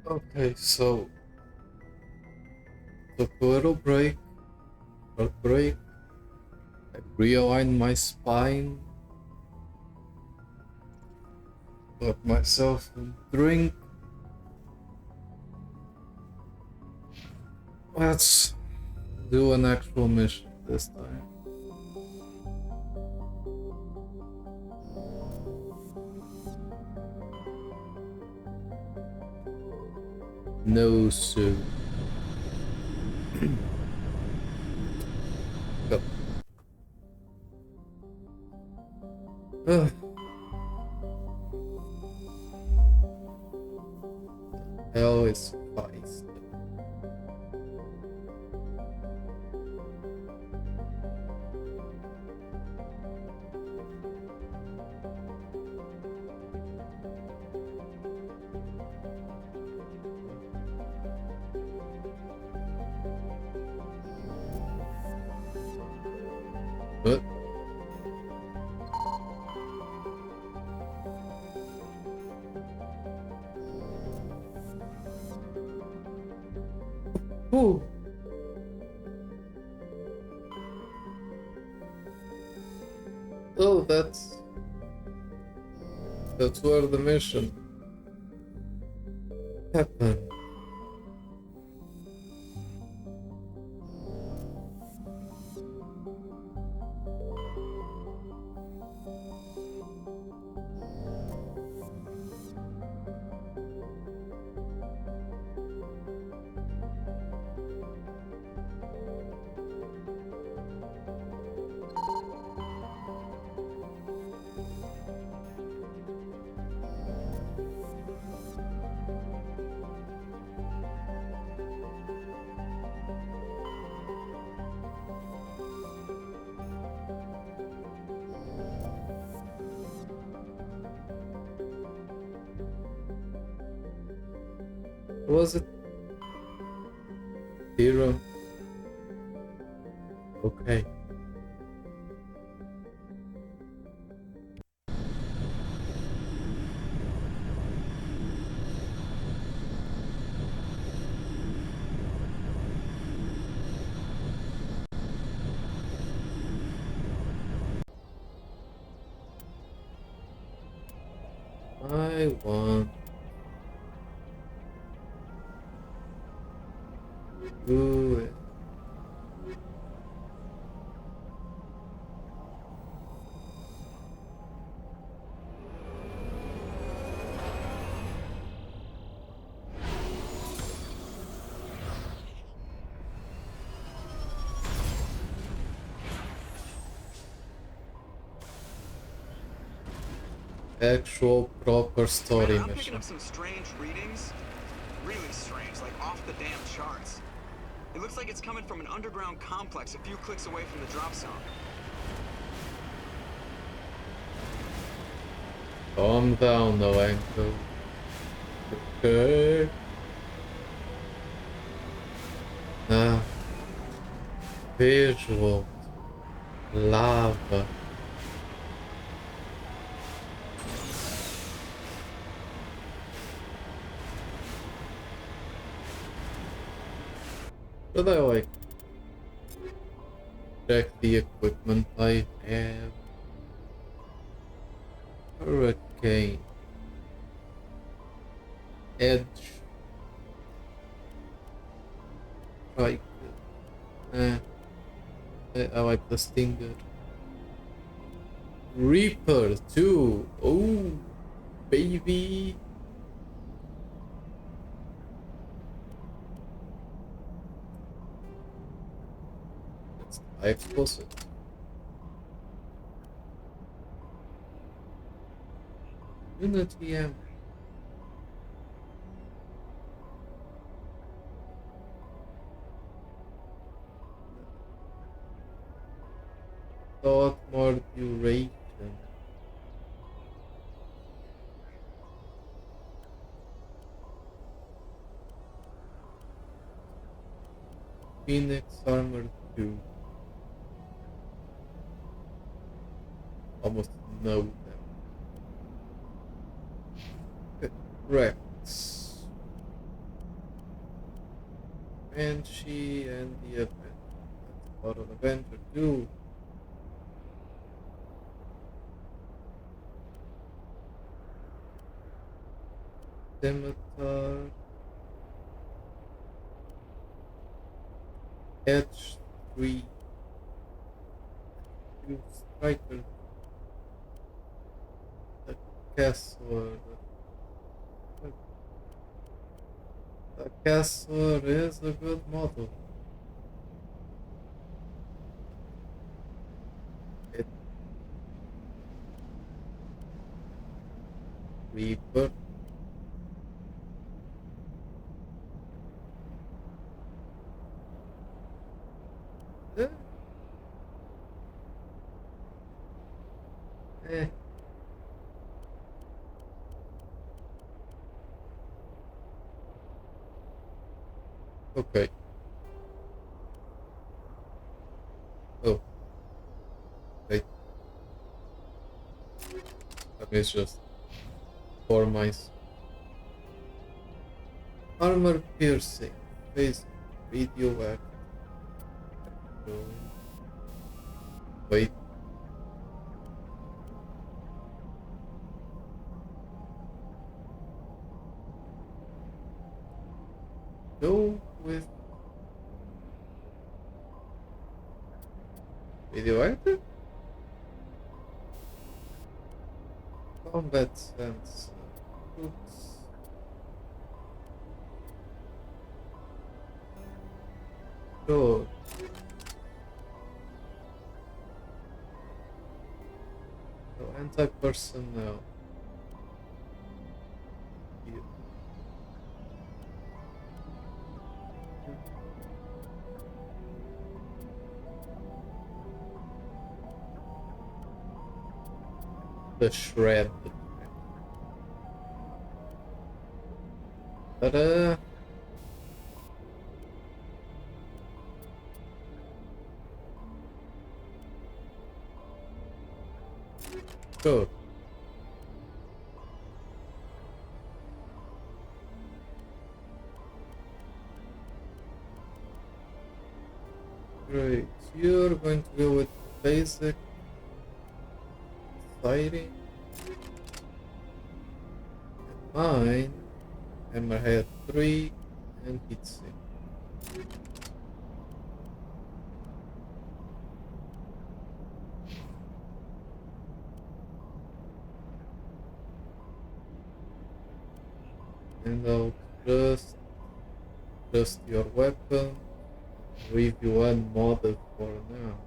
Okay, so took a little break, short break. I realigned my spine, got myself a drink. Let's do an actual mission this time. No suit. Go. Ugh. Hell is Feist. But oh, oh, that's where the mission happened. Was it hero? Okay. I want to do it. Actual proper story Man, I'm picking mission. up some strange readings. Really strange, like off the damn charts. It looks like it's coming from an underground complex a few clicks away from the drop zone. Calm down, no ankle. Okay. Ah, visual. Lava. Should I like check the equipment I have? Hurricane. Edge. Strike. Eh, I like the Stinger. Reaper too. Oh, baby. That's high explosive. Unity ammo. Thought more duration. Phoenix armor 2. Almost no damage. Rex. Banshee and the Avenger. That's part of Avenger 2. Scimitar. Edge 3. Two Striker. The Castle. The Castle is a good model. It Reaper. Eh. Eh. Okay. Oh, wait. Let me just for my armor piercing, face radioactive. Wait. Go with radioactive? Combat sense. Oops. Sure. So anti-personnel. Here. The shred. Ta-da! Sure. Great. You're going to go with basic sighting. And mine, Hammerhead 3 and Heatsink. And I'll just your weapon. Review one model for now.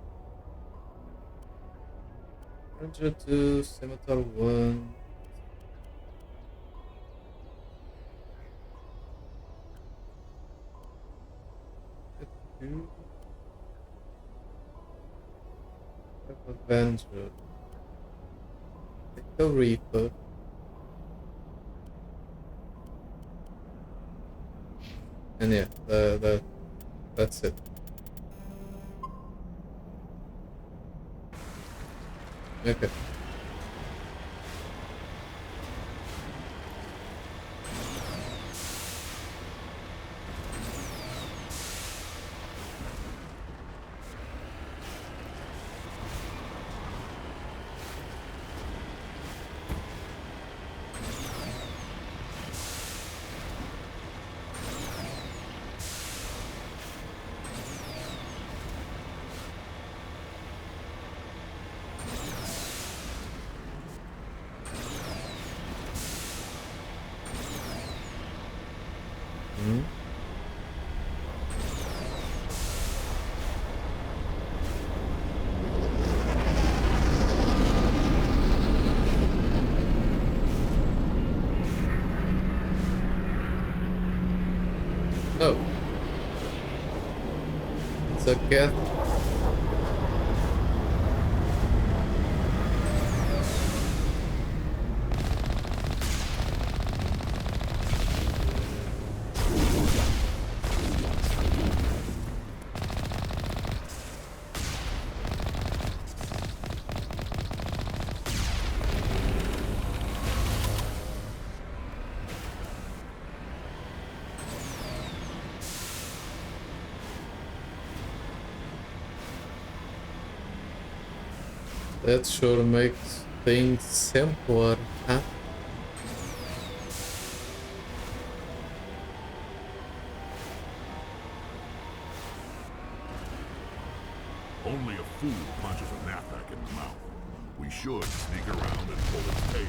Ranger 2, Scimitar 1. Two. Avenger. Take the Reaper. And yeah, that's it. Okay. Hmm? Oh, it's a cat. That sure makes things simpler, huh? Only a fool punches a knapsack in the mouth. We should sneak around and pull its tail.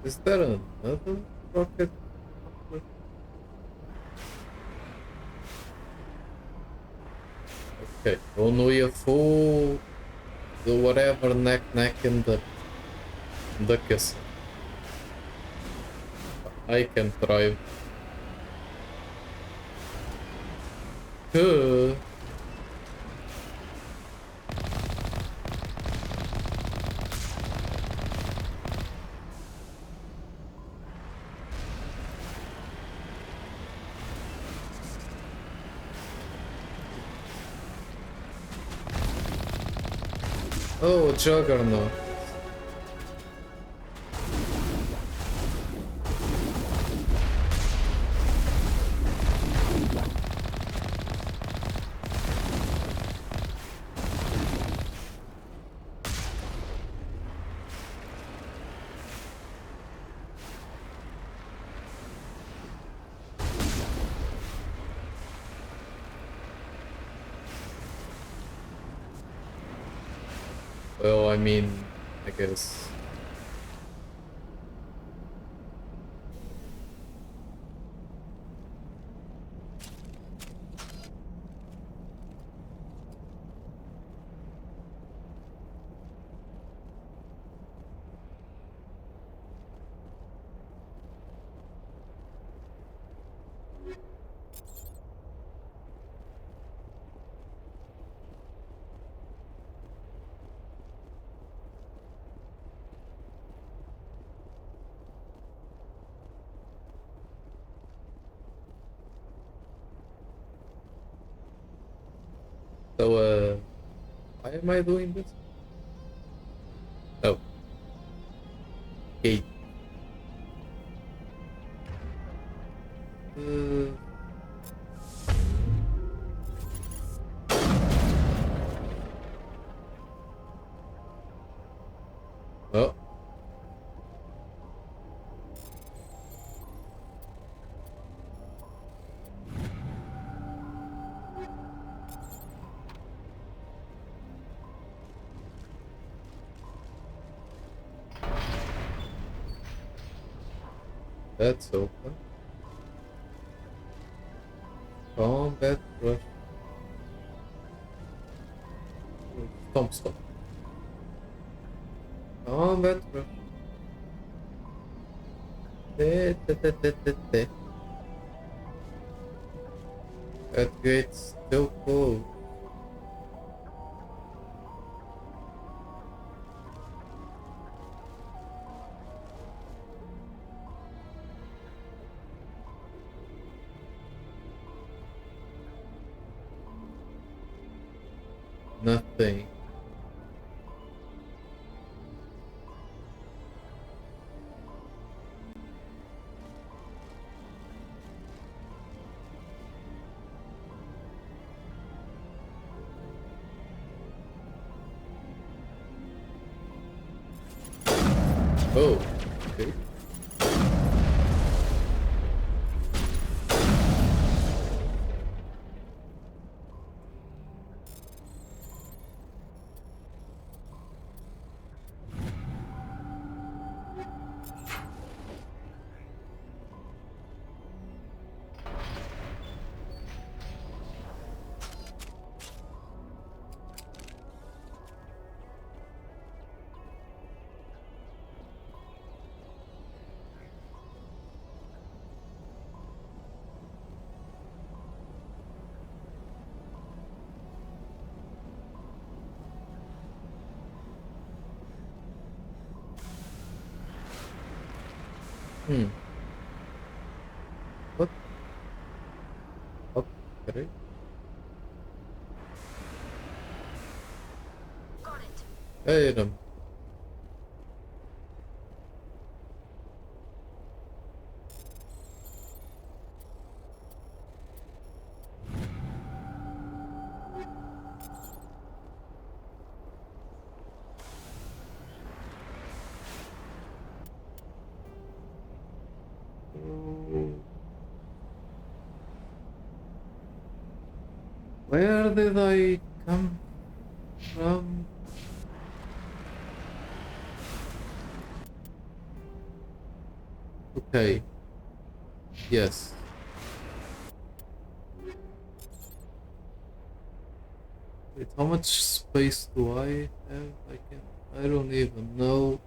Is there another rocket? Okay, only a fool do whatever neck in the kiss. I can try. Huh. Oh, Juggernaut. Well, I mean, I guess. So, why am I doing this? Oh, okay. Uh, oh, that's open. Combat rush. Stomp stop. Combat rush. Te. That gate's still closed. Nothing. Oh, okay. Hmm. What? Okay. Got it. Hey, them. Where did I come from? Okay. Yes. Wait, how much space do I have? I don't even know.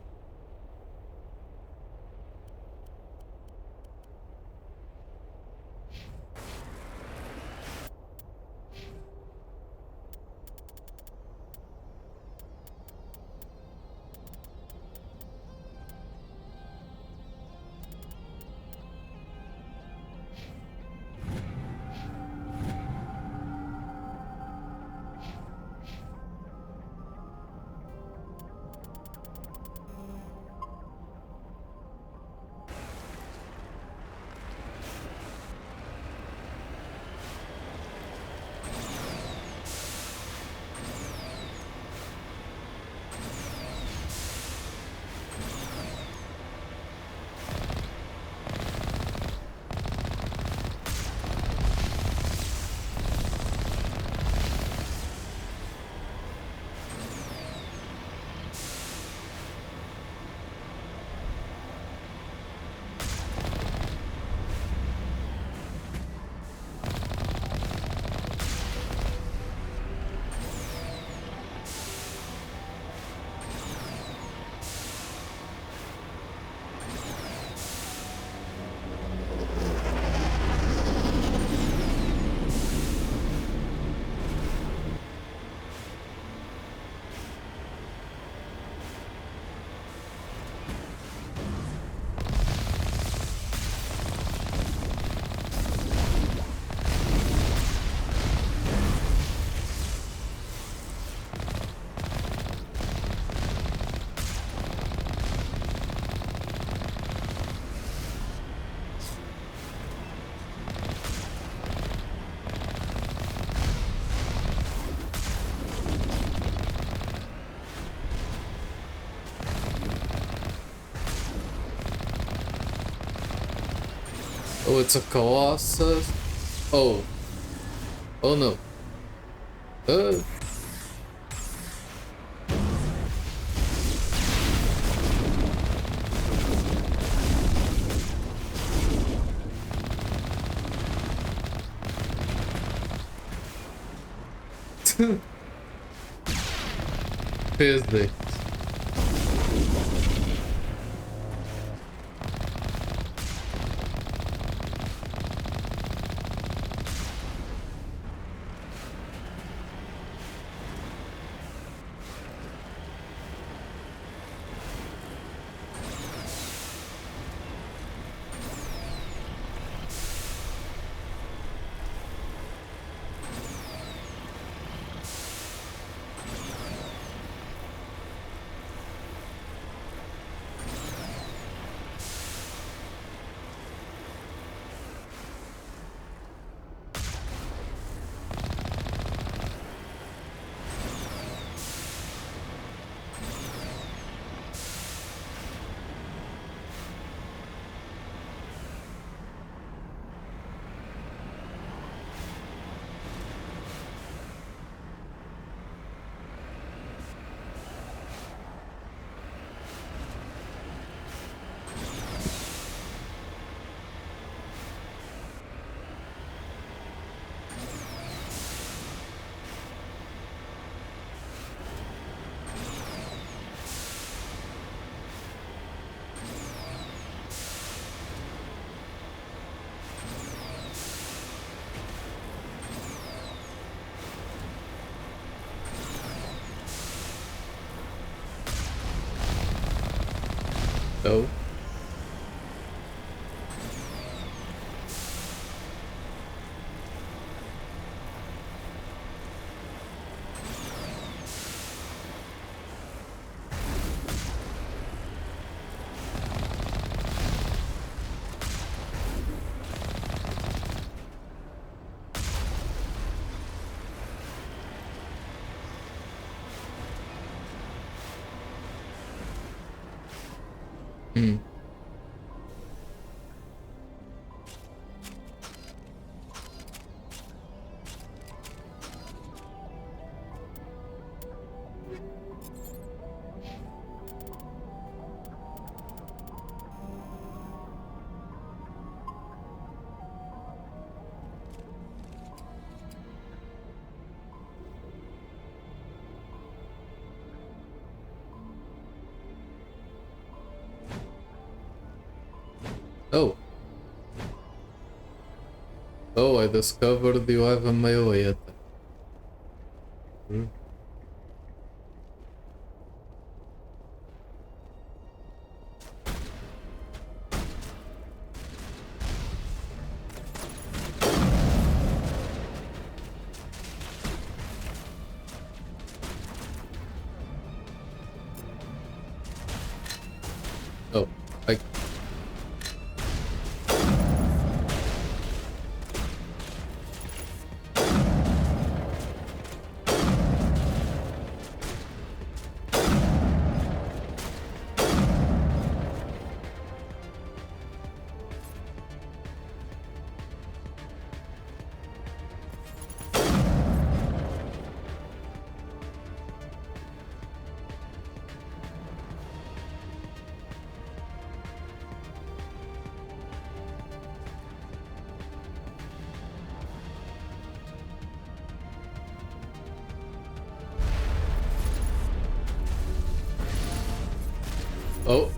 Oh, it's a colossus. Oh. Oh no. Uh. Physics. Oh. Hmm. Oh. Oh, I discovered you have a melee attack. Hmm. Oh, I... Oh.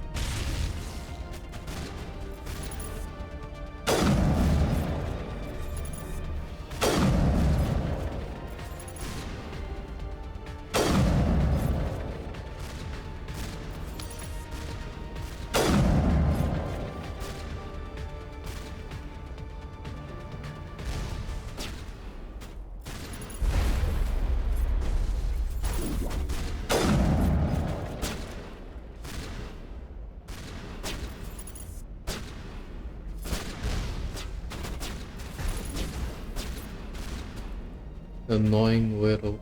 Annoying little...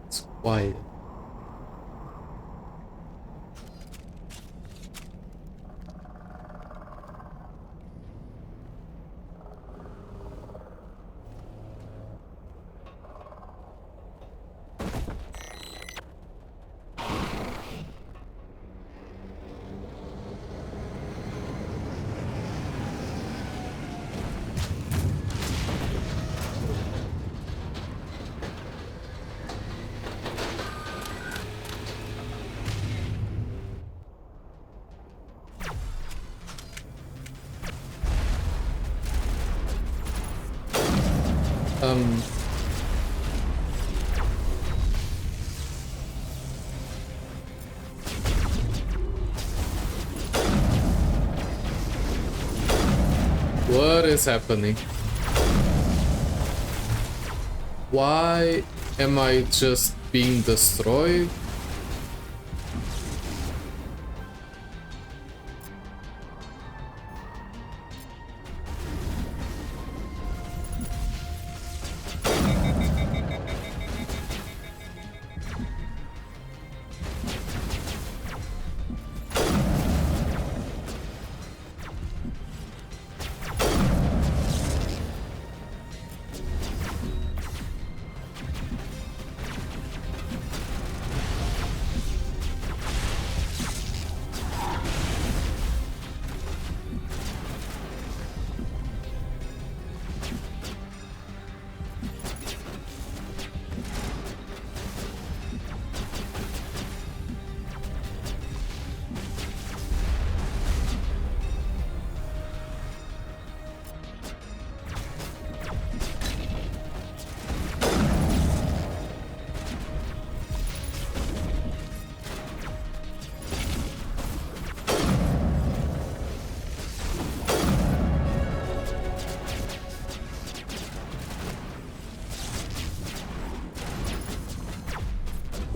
It's quiet. Um... What is happening? Why am I just being destroyed?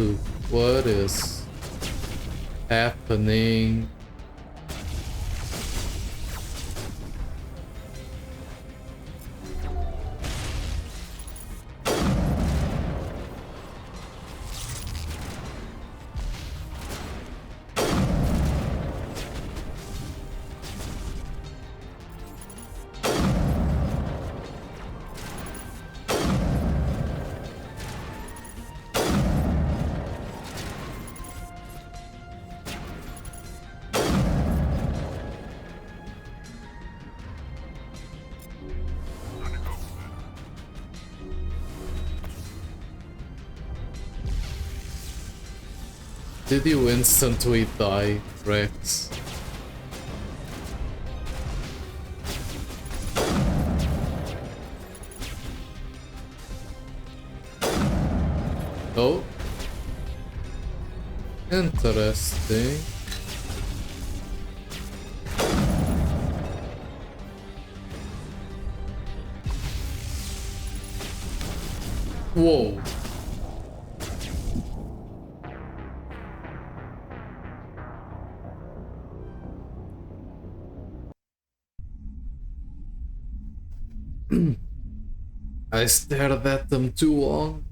What is happening? Did you instantly die, Rex? Oh. Interesting. Whoa. I stared at them too long.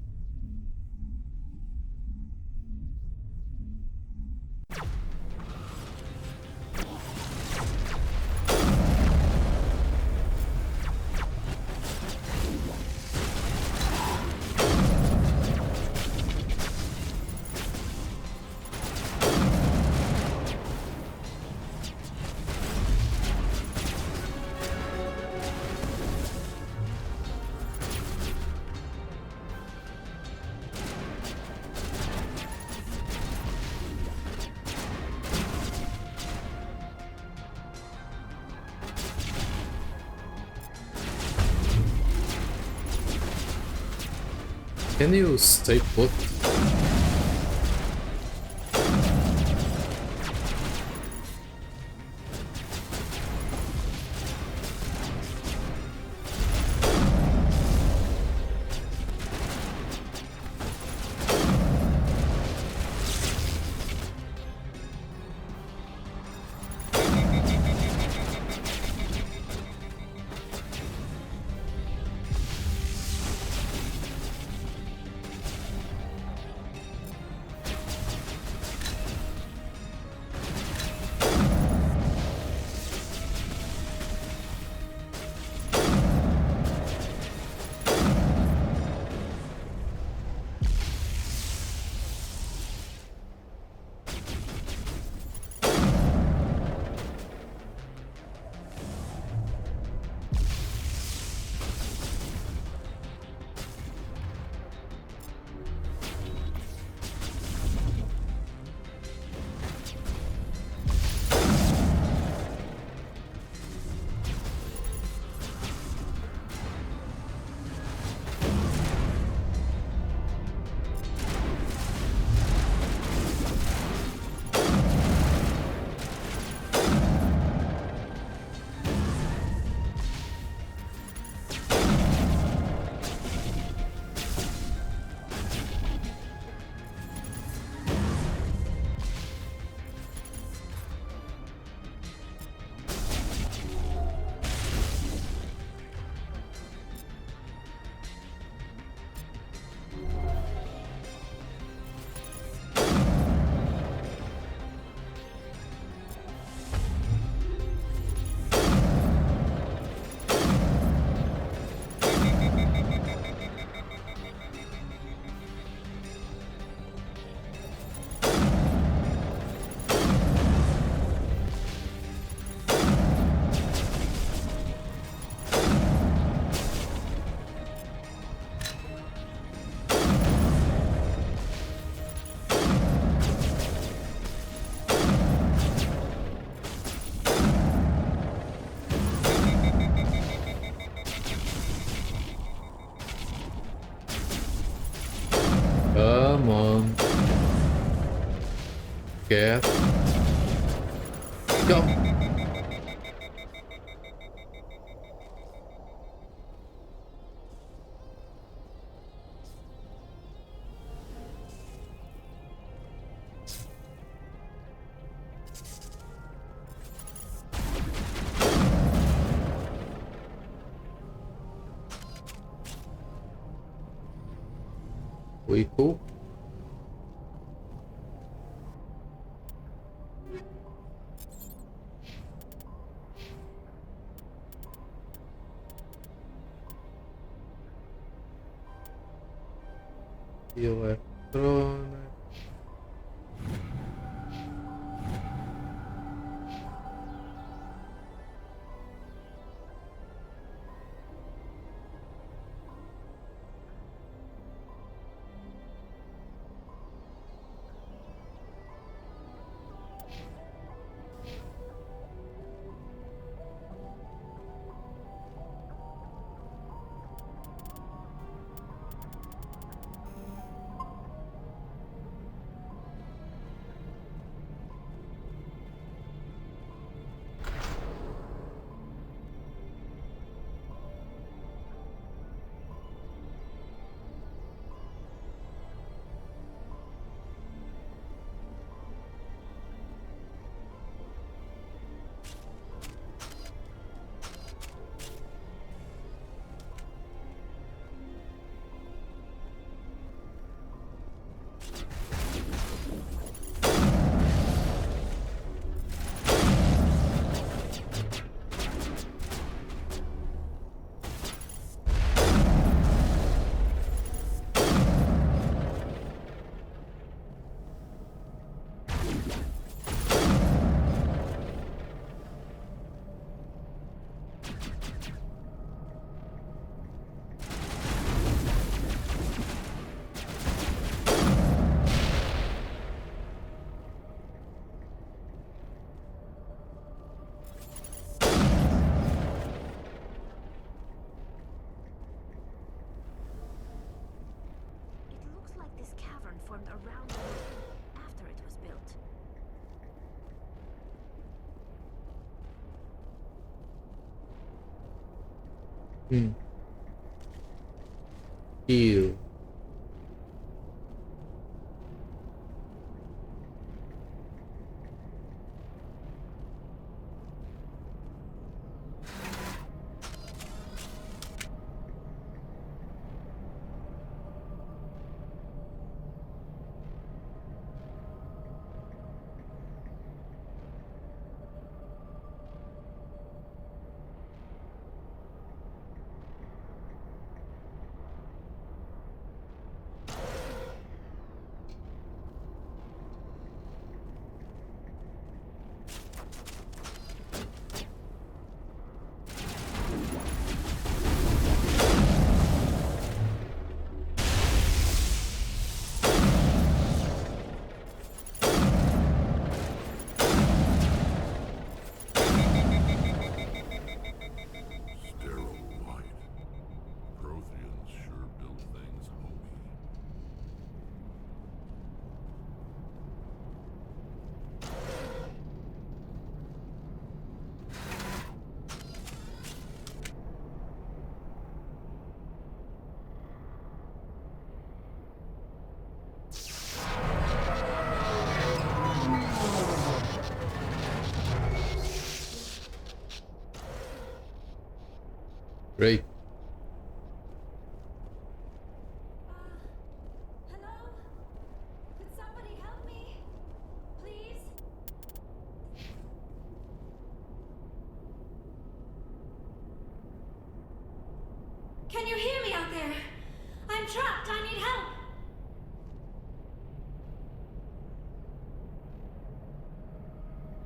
Can you stay put? Come on. Get. Go. We cool? Electronic. This cavern formed around the moon after it was built. Heal. Sterile light. Protheans sure built things homey. Great. Hello? Could somebody help me? Please? Can you hear me out there? I'm trapped. I need help.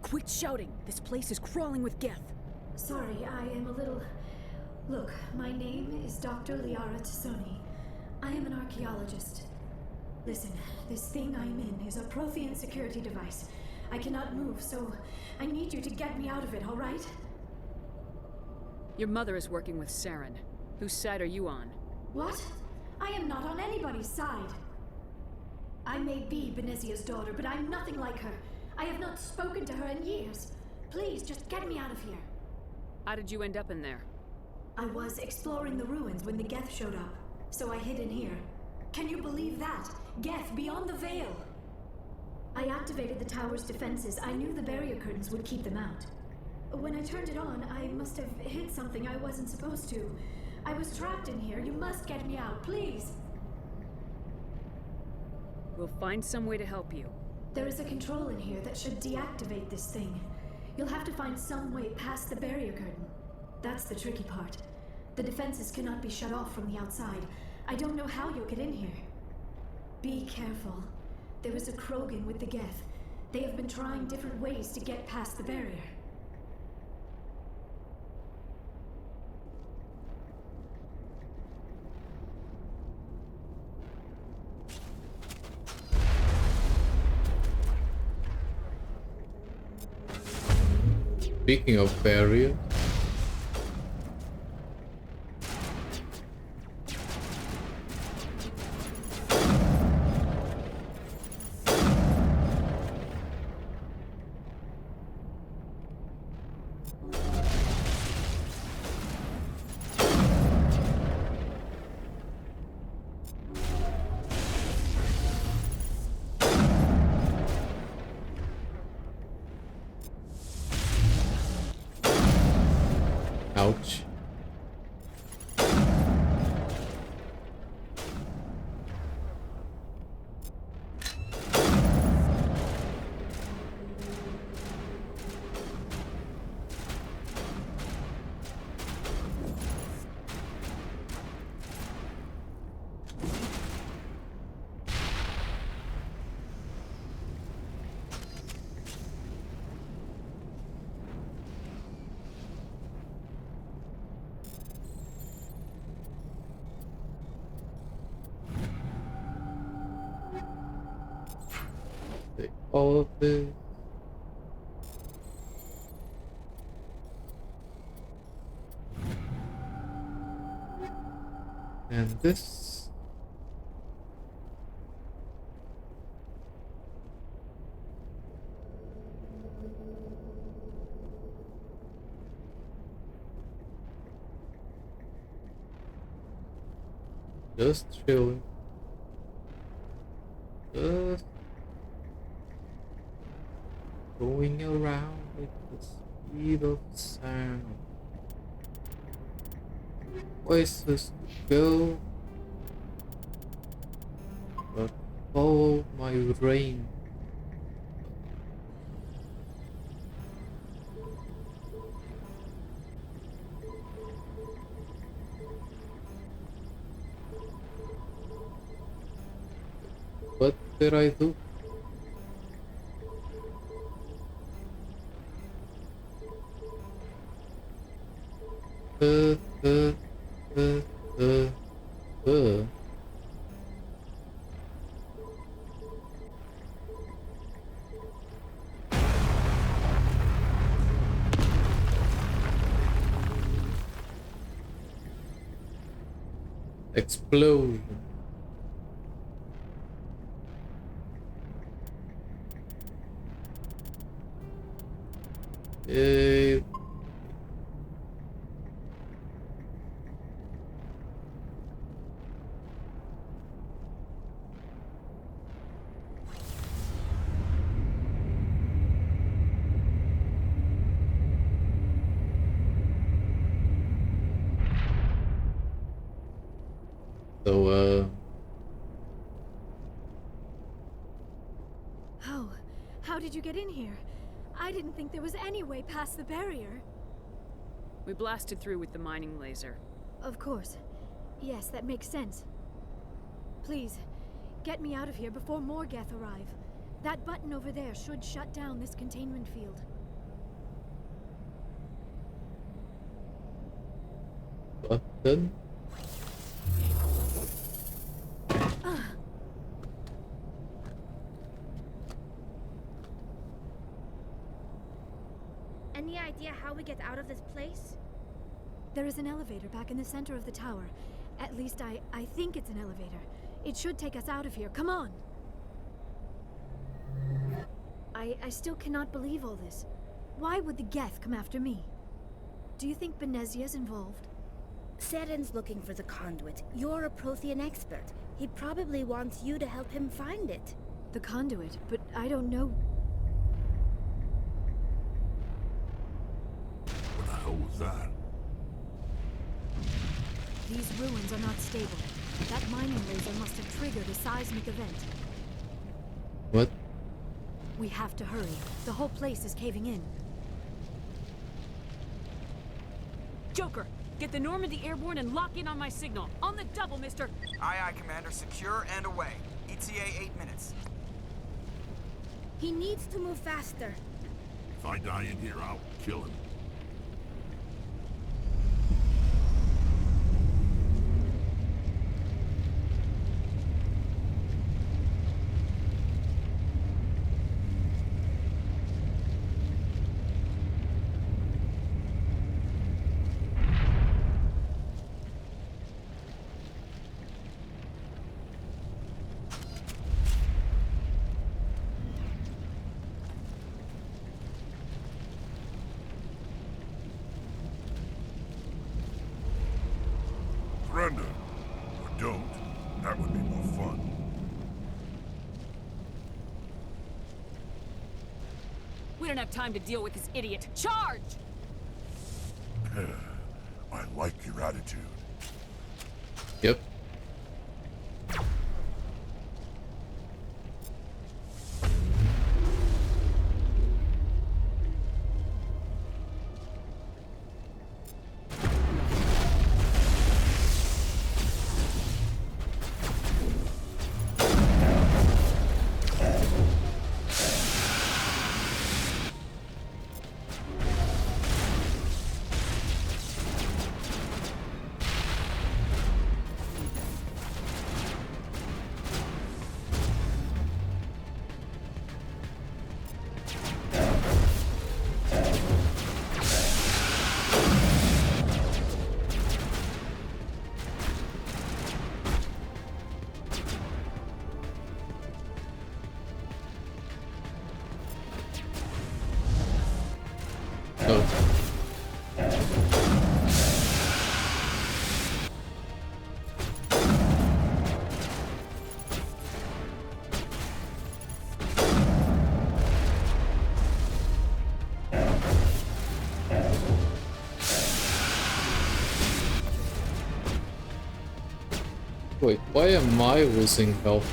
Quit shouting! This place is crawling with Geth. Sorry, I am a little... Look, my name is Dr. Liara Tassoni. I am an archaeologist. Listen, this thing I'm in is a Prothean security device. I cannot move, so I need you to get me out of it, all right? Your mother is working with Saren. Whose side are you on? What? I am not on anybody's side. I may be Benezia's daughter, but I'm nothing like her. I have not spoken to her in years. Please, just get me out of here. How did you end up in there? I was exploring the ruins when the Geth showed up, so I hid in here. Can you believe that? Geth beyond the veil! I activated the tower's defenses. I knew the barrier curtains would keep them out. When I turned it on, I must have hit something I wasn't supposed to. I was trapped in here. You must get me out, please! We'll find some way to help you. There is a control in here that should deactivate this thing. You'll have to find some way past the barrier curtain. That's the tricky part. The defenses cannot be shut off from the outside. I don't know how you'll get in here. Be careful. There is a Krogan with the Geth. They have been trying different ways to get past the barrier. Speaking of barrier, ouch. Take all of this. And this. Just chilling. Just going around with the speed of sound. Places to go, but follow my brain. What did I do? uh. Explosion. So, How did you get in here? I didn't think there was any way past the barrier. We blasted through with the mining laser. Of course. Yes, that makes sense. Please, get me out of here before more Geth arrive. That button over there should shut down this containment field. button. Any idea how we get out of this place? There is an elevator back in the center of the tower. At least I think it's an elevator. It should take us out of here. Come on! I still cannot believe all this. Why would the Geth come after me? Do you think Benezia's involved? Seren's looking for the conduit. You're a Prothean expert. He probably wants you to help him find it. The conduit, but I don't know. What the hell was that? These ruins are not stable. That mining laser must have triggered a seismic event. What? We have to hurry. The whole place is caving in. Joker, get the Normandy airborne and lock in on my signal. On the double, mister! Aye, aye, Commander. Secure and away. ETA 8 minutes. He needs to move faster. If I die in here, I'll kill him. Surrender. Or don't. That would be more fun. We don't have time to deal with this idiot. Charge! I like your attitude. Yep. Wait, why am I losing health?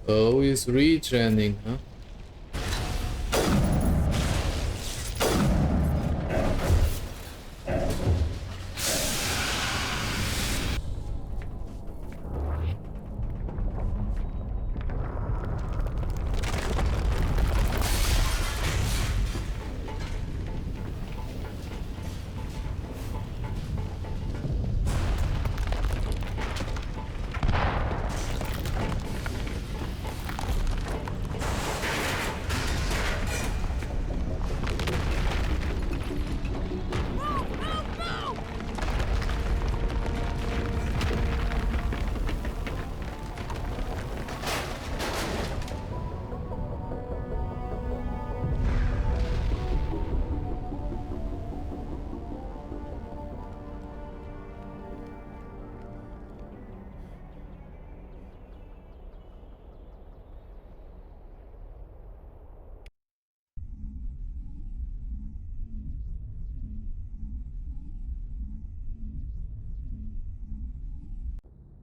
Oh, he's regening, huh?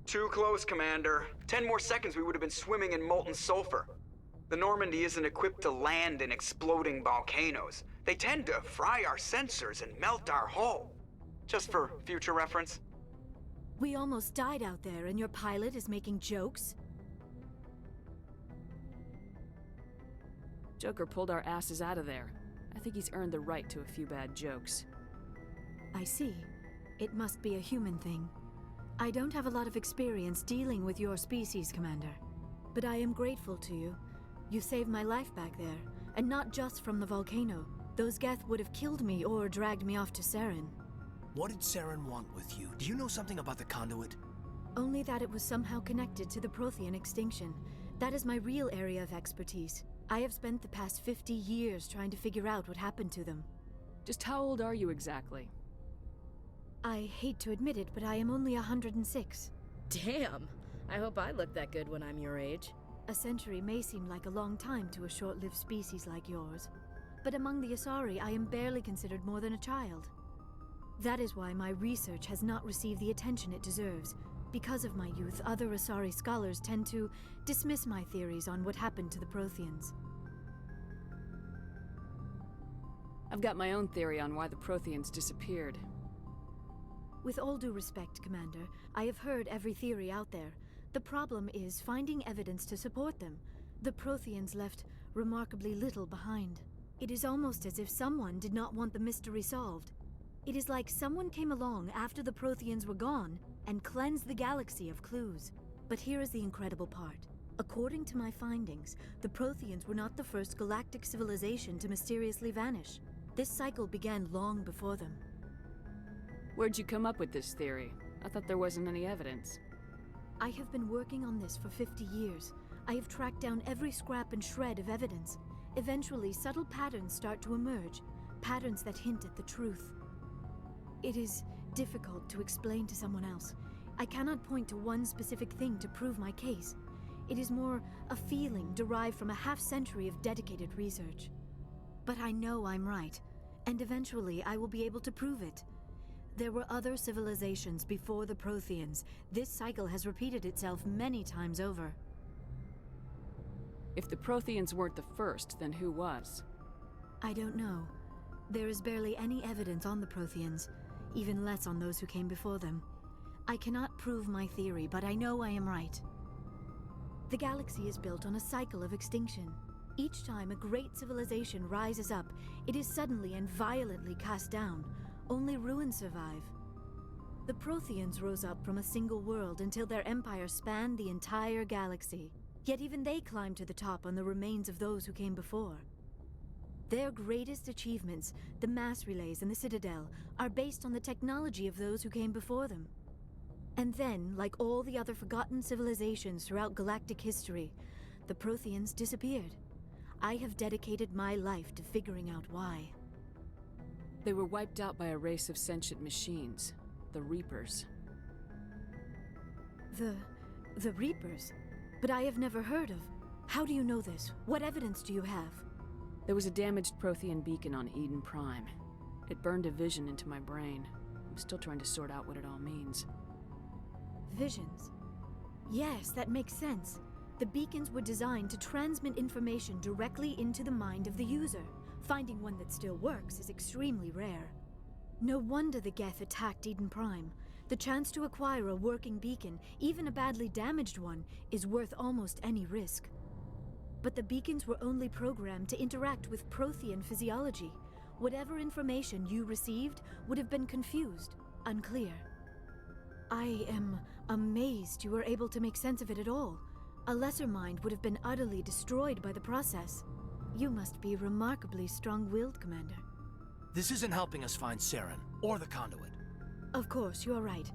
Too close, Commander. 10 more seconds we would have been swimming in molten sulfur. The Normandy isn't equipped to land in exploding volcanoes. They tend to fry our sensors and melt our hull. Just for future reference. We almost died out there, and your pilot is making jokes? Joker pulled our asses out of there. I think he's earned the right to a few bad jokes. I see. It must be a human thing. I don't have a lot of experience dealing with your species, Commander. But I am grateful to you. You saved my life back there, and not just from the volcano. Those Geth would have killed me or dragged me off to Saren. What did Saren want with you? Do you know something about the conduit? Only that it was somehow connected to the Prothean extinction. That is my real area of expertise. I have spent the past 50 years trying to figure out what happened to them. Just how old are you exactly? I hate to admit it, but I am only 106. Damn! I hope I look that good when I'm your age. A century may seem like a long time to a short-lived species like yours, but among the Asari, I am barely considered more than a child. That is why my research has not received the attention it deserves. Because of my youth, other Asari scholars tend to dismiss my theories on what happened to the Protheans. I've got my own theory on why the Protheans disappeared. With all due respect, Commander, I have heard every theory out there. The problem is finding evidence to support them. The Protheans left remarkably little behind. It is almost as if someone did not want the mystery solved. It is like someone came along after the Protheans were gone and cleansed the galaxy of clues. But here is the incredible part. According to my findings, the Protheans were not the first galactic civilization to mysteriously vanish. This cycle began long before them. Where'd you come up with this theory? I thought there wasn't any evidence. I have been working on this for 50 years. I have tracked down every scrap and shred of evidence. Eventually, subtle patterns start to emerge, patterns that hint at the truth. It is difficult to explain to someone else. I cannot point to one specific thing to prove my case. It is more a feeling derived from a half-century of dedicated research. But I know I'm right, and eventually I will be able to prove it. There were other civilizations before the Protheans. This cycle has repeated itself many times over. If the Protheans weren't the first, then who was? I don't know. There is barely any evidence on the Protheans, even less on those who came before them. I cannot prove my theory, but I know I am right. The galaxy is built on a cycle of extinction. Each time a great civilization rises up, it is suddenly and violently cast down. Only ruins survive. The Protheans rose up from a single world until their empire spanned the entire galaxy. Yet even they climbed to the top on the remains of those who came before. Their greatest achievements, the mass relays and the Citadel, are based on the technology of those who came before them. And then, like all the other forgotten civilizations throughout galactic history, the Protheans disappeared. I have dedicated my life to figuring out why. They were wiped out by a race of sentient machines, the Reapers. The Reapers? But I have never heard of. How do you know this? What evidence do you have? There was a damaged Prothean beacon on Eden Prime. It burned a vision into my brain. I'm still trying to sort out what it all means. Visions? Yes, that makes sense. The beacons were designed to transmit information directly into the mind of the user. Finding one that still works is extremely rare. No wonder the Geth attacked Eden Prime. The chance to acquire a working beacon, even a badly damaged one, is worth almost any risk. But the beacons were only programmed to interact with Prothean physiology. Whatever information you received would have been confused, unclear. I am amazed you were able to make sense of it at all. A lesser mind would have been utterly destroyed by the process. You must be remarkably strong-willed, Commander. This isn't helping us find Saren, or the conduit. Of course, you are right.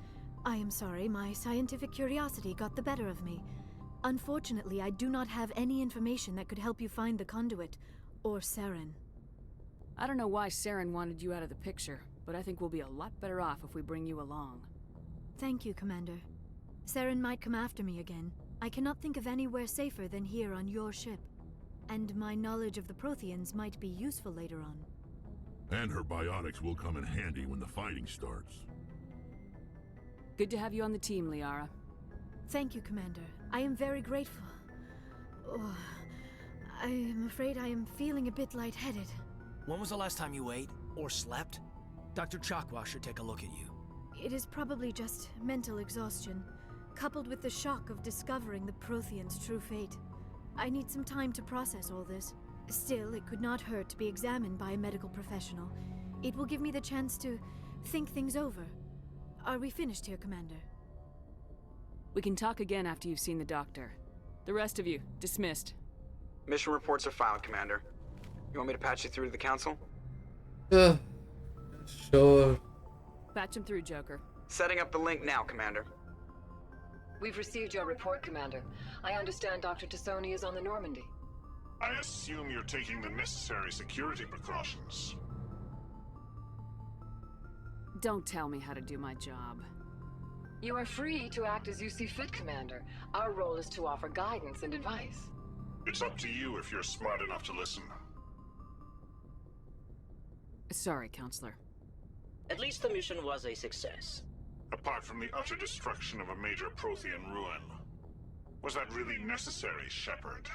I am sorry, my scientific curiosity got the better of me. Unfortunately, I do not have any information that could help you find the conduit, or Saren. I don't know why Saren wanted you out of the picture, but I think we'll be a lot better off if we bring you along. Thank you, Commander. Saren might come after me again. I cannot think of anywhere safer than here on your ship. And my knowledge of the Protheans might be useful later on. And her biotics will come in handy when the fighting starts. Good to have you on the team, Liara. Thank you, Commander. I am very grateful. Oh, I am afraid I am feeling a bit lightheaded. When was the last time you ate, or slept? Dr. Chakwa should take a look at you. It is probably just mental exhaustion, coupled with the shock of discovering the Protheans' true fate. I need some time to process all this. Still, it could not hurt to be examined by a medical professional. It will give me the chance to think things over. Are we finished here, Commander? We can talk again after you've seen the doctor. The rest of you, dismissed. Mission reports are filed, Commander. You want me to patch you through to the Council? Sure. Patch him through, Joker. Setting up the link now, Commander. We've received your report, Commander. I understand Dr. T'Soni is on the Normandy. I assume you're taking the necessary security precautions. Don't tell me how to do my job. You are free to act as you see fit, Commander. Our role is to offer guidance and advice. It's up to you if you're smart enough to listen. Sorry, Counselor. At least the mission was a success. Apart from the utter destruction of a major Prothean ruin. Was that really necessary, Shepard?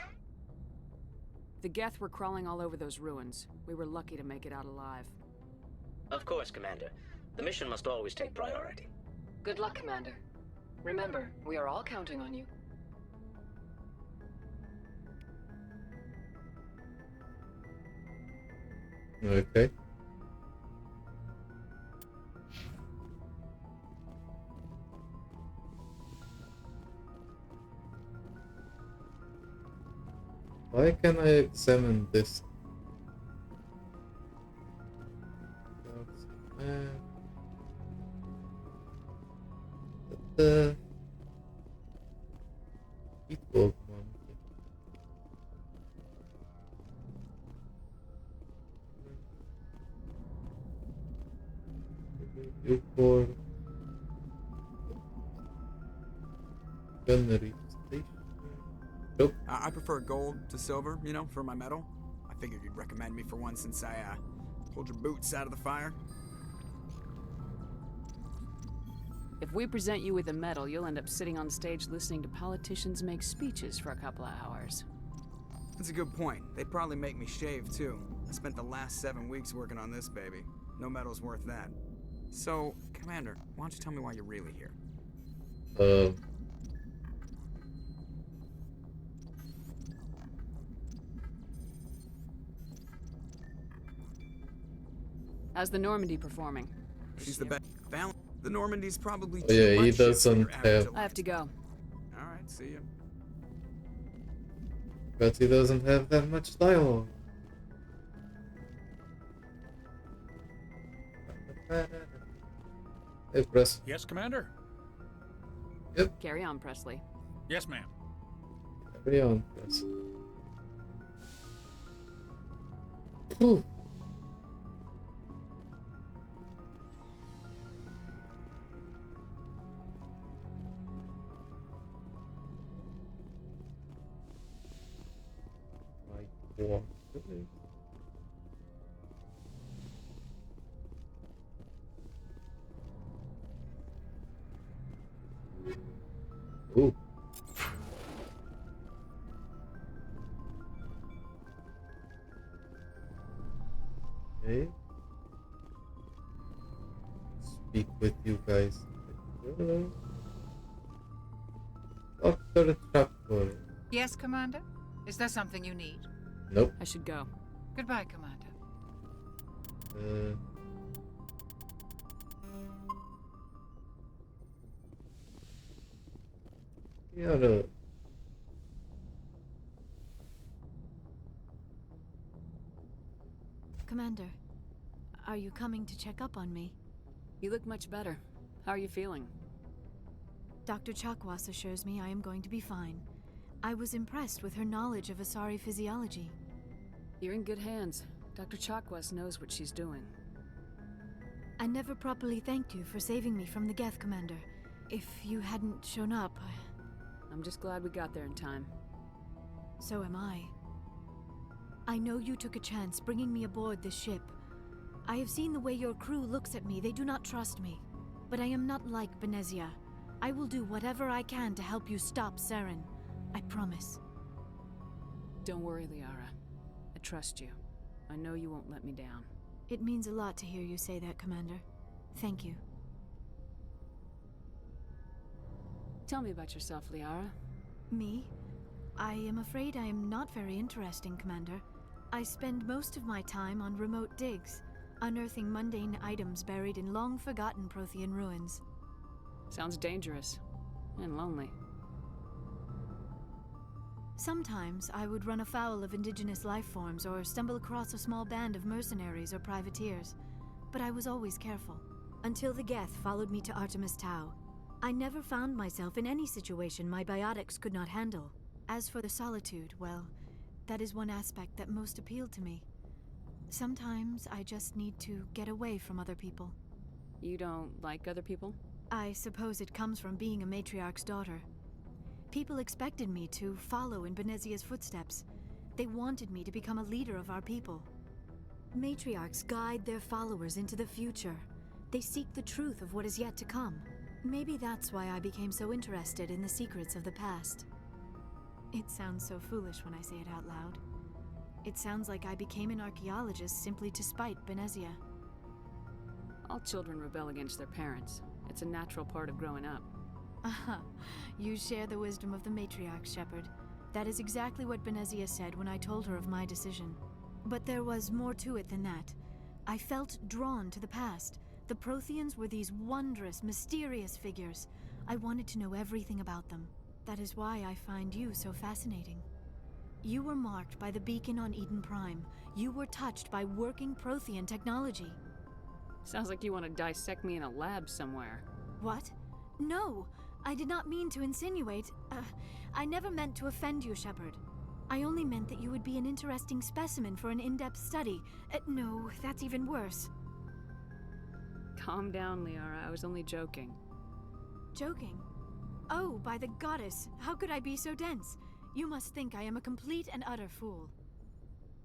The Geth were crawling all over those ruins. We were lucky to make it out alive. Of course, Commander. The mission must always take priority. Good luck, Commander. Remember, we are all counting on you. Okay. Why can I examine this? The equal one. You for gunnery station. Nope. I prefer gold to silver, you know, for my metal. I figured you'd recommend me for one since I pulled your boots out of the fire. If we present you with a medal, you'll end up sitting on stage listening to politicians make speeches for a couple of hours. That's a good point. They'd probably make me shave, too. I spent the last 7 weeks working on this baby. No medal's worth that. So, Commander, why don't you tell me why you're really here? How's the Normandy performing? She's the best. The Normandy's probably Oh, yeah, too he much doesn't have. I have to go. Alright, see you. But he doesn't have that much dialogue. Hey, Press. Yes, Commander? Yep. Carry on, Presley. Yes, ma'am. Carry on, Press. Whew. Wow. Ooh. Okay. Speak with you guys. Dr. Chapel. Yes, Commander? Is there something you need? Nope. I should go. Goodbye, Commander. Yeah. Commander, are you coming to check up on me? You look much better. How are you feeling? Dr. Chakwas assures me I am going to be fine. I was impressed with her knowledge of Asari physiology. You're in good hands. Dr. Chakwas knows what she's doing. I never properly thanked you for saving me from the Geth, Commander. If you hadn't shown up... I'm just glad we got there in time. So am I. I know you took a chance bringing me aboard this ship. I have seen the way your crew looks at me. They do not trust me. But I am not like Benezia. I will do whatever I can to help you stop Saren. I promise. Don't worry, Liara. I trust you. I know you won't let me down. It means a lot to hear you say that, Commander. Thank you. Tell me about yourself, Liara. Me? I am afraid I am not very interesting, Commander. I spend most of my time on remote digs, unearthing mundane items buried in long-forgotten Prothean ruins. Sounds dangerous. And lonely. Sometimes I would run afoul of indigenous life forms or stumble across a small band of mercenaries or privateers. But I was always careful. Until the Geth followed me to Artemis Tau. I never found myself in any situation my biotics could not handle. As for the solitude, well, that is one aspect that most appealed to me. Sometimes I just need to get away from other people. You don't like other people? I suppose it comes from being a matriarch's daughter. People expected me to follow in Benezia's footsteps. They wanted me to become a leader of our people. Matriarchs guide their followers into the future. They seek the truth of what is yet to come. Maybe that's why I became so interested in the secrets of the past. It sounds so foolish when I say it out loud. It sounds like I became an archaeologist simply to spite Benezia. All children rebel against their parents. It's a natural part of growing up. Aha, you share the wisdom of the matriarch, Shepard. That is exactly what Benezia said when I told her of my decision. But there was more to it than that. I felt drawn to the past. The Protheans were these wondrous, mysterious figures. I wanted to know everything about them. That is why I find you so fascinating. You were marked by the beacon on Eden Prime. You were touched by working Prothean technology. Sounds like you want to dissect me in a lab somewhere. What? No, I did not mean to insinuate. I never meant to offend you, Shepard. I only meant that you would be an interesting specimen for an in-depth study. No, that's even worse. Calm down, Liara. I was only joking. Joking? Oh, by the goddess, how could I be so dense? You must think I am a complete and utter fool.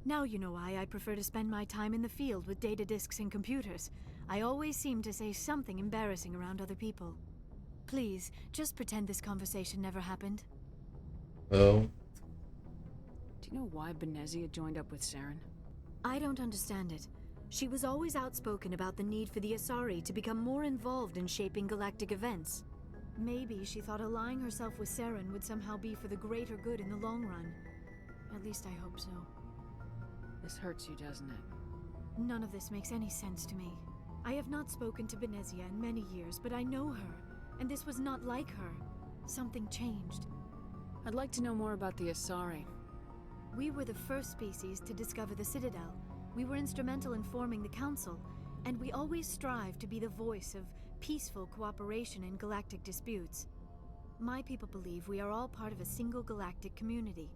Now you know why I prefer to spend my time in the field with data disks and computers. I always seem to say something embarrassing around other people. Please, just pretend this conversation never happened. Oh. Do you know why Benezia joined up with Saren? I don't understand it. She was always outspoken about the need for the Asari to become more involved in shaping galactic events. Maybe she thought allying herself with Saren would somehow be for the greater good in the long run. At least I hope so. This hurts you, doesn't it? None of this makes any sense to me. I have not spoken to Benezia in many years, but I know her, and this was not like her. Something changed. I'd like to know more about the Asari. We were the first species to discover the Citadel. We were instrumental in forming the Council, and we always strive to be the voice of peaceful cooperation in galactic disputes. My people believe we are all part of a single galactic community.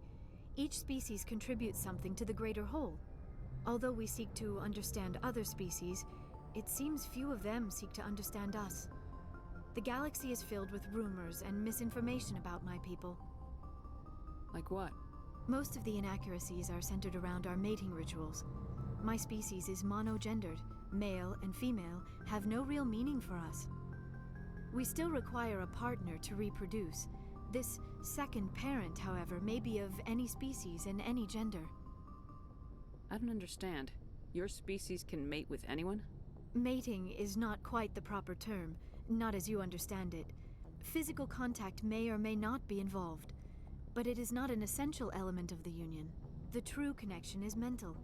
Each species contributes something to the greater whole. Although we seek to understand other species, it seems few of them seek to understand us. The galaxy is filled with rumors and misinformation about my people. Like what? Most of the inaccuracies are centered around our mating rituals. My species is monogendered. Male and female have no real meaning for us. We still require a partner to reproduce. This second parent, however, may be of any species and any gender. I don't understand. Your species can mate with anyone? Mating is not quite the proper term, not as you understand it. Physical contact may or may not be involved, but it is not an essential element of the union. The true connection is mental.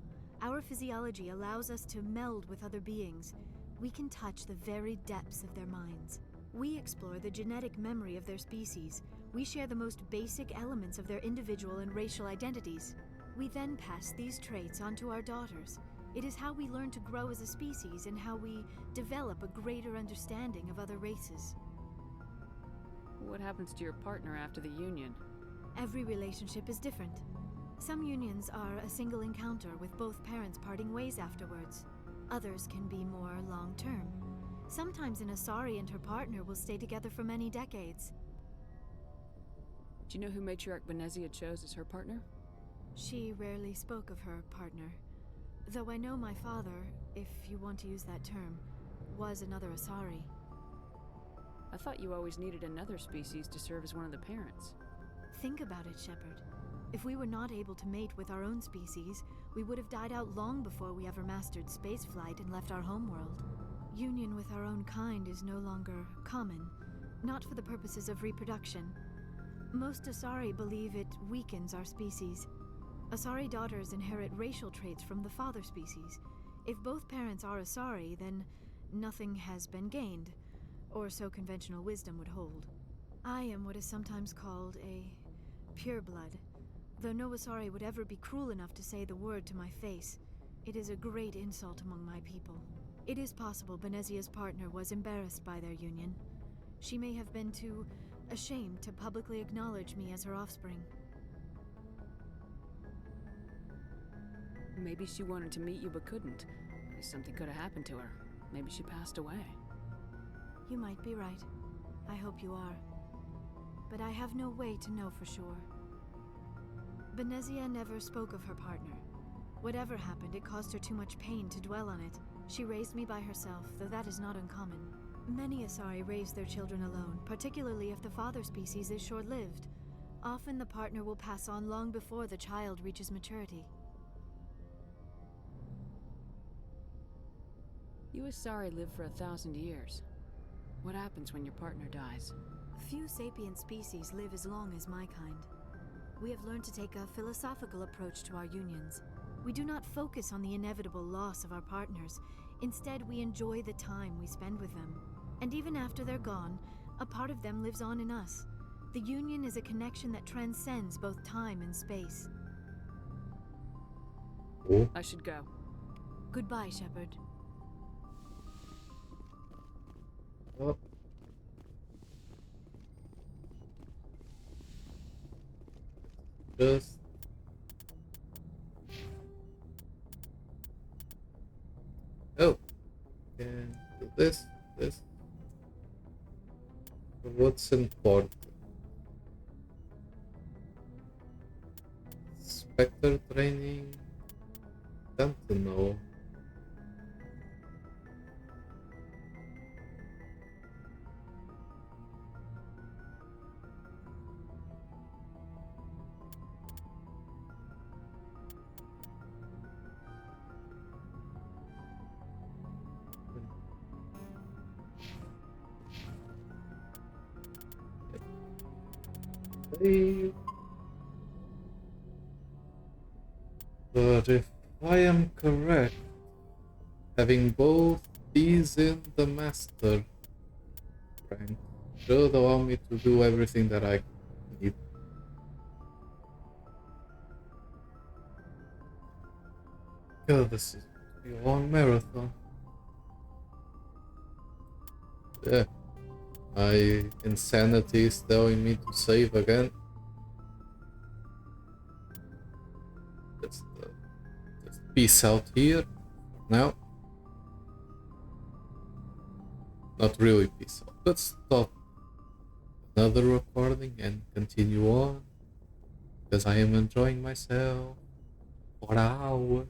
Our physiology allows us to meld with other beings. We can touch the very depths of their minds. We explore the genetic memory of their species. We share the most basic elements of their individual and racial identities. We then pass these traits on to our daughters. It is how we learn to grow as a species and how we develop a greater understanding of other races. What happens to your partner after the union? Every relationship is different. Some unions are a single encounter with both parents parting ways afterwards. Others can be more long-term. Sometimes an Asari and her partner will stay together for many decades. Do you know who Matriarch Benezia chose as her partner? She rarely spoke of her partner. Though I know my father, if you want to use that term, was another Asari. I thought you always needed another species to serve as one of the parents. Think about it, Shepard. If we were not able to mate with our own species, we would have died out long before we ever mastered spaceflight and left our homeworld. Union with our own kind is no longer common, not for the purposes of reproduction. Most Asari believe it weakens our species. Asari daughters inherit racial traits from the father species. If both parents are Asari, then nothing has been gained, or so conventional wisdom would hold. I am what is sometimes called a pureblood. Though no Asari would ever be cruel enough to say the word to my face, it is a great insult among my people. It is possible Benezia's partner was embarrassed by their union. She may have been too ashamed to publicly acknowledge me as her offspring. Maybe she wanted to meet you but couldn't. Something could have happened to her. Maybe she passed away. You might be right. I hope you are. But I have no way to know for sure. Benezia never spoke of her partner. Whatever happened, it caused her too much pain to dwell on it. She raised me by herself, though that is not uncommon. Many Asari raise their children alone, particularly if the father species is short-lived. Often the partner will pass on long before the child reaches maturity. You Asari live for 1,000 years. What happens when your partner dies? Few sapient species live as long as my kind. We have learned to take a philosophical approach to our unions. We do not focus on the inevitable loss of our partners. Instead, we enjoy the time we spend with them. And even after they're gone, a part of them lives on in us. The union is a connection that transcends both time and space. I should go. Goodbye, Shepard. Oh. Just can do this. What's important? Spectre training? Don't know. But if I am correct, having both these in the master rank should allow me to do everything that I need. God, this is a long marathon. Yeah, my insanity is telling me to save again. Just peace out here now. Not really peace out. Let's stop another recording and continue on, because I am enjoying myself for hours.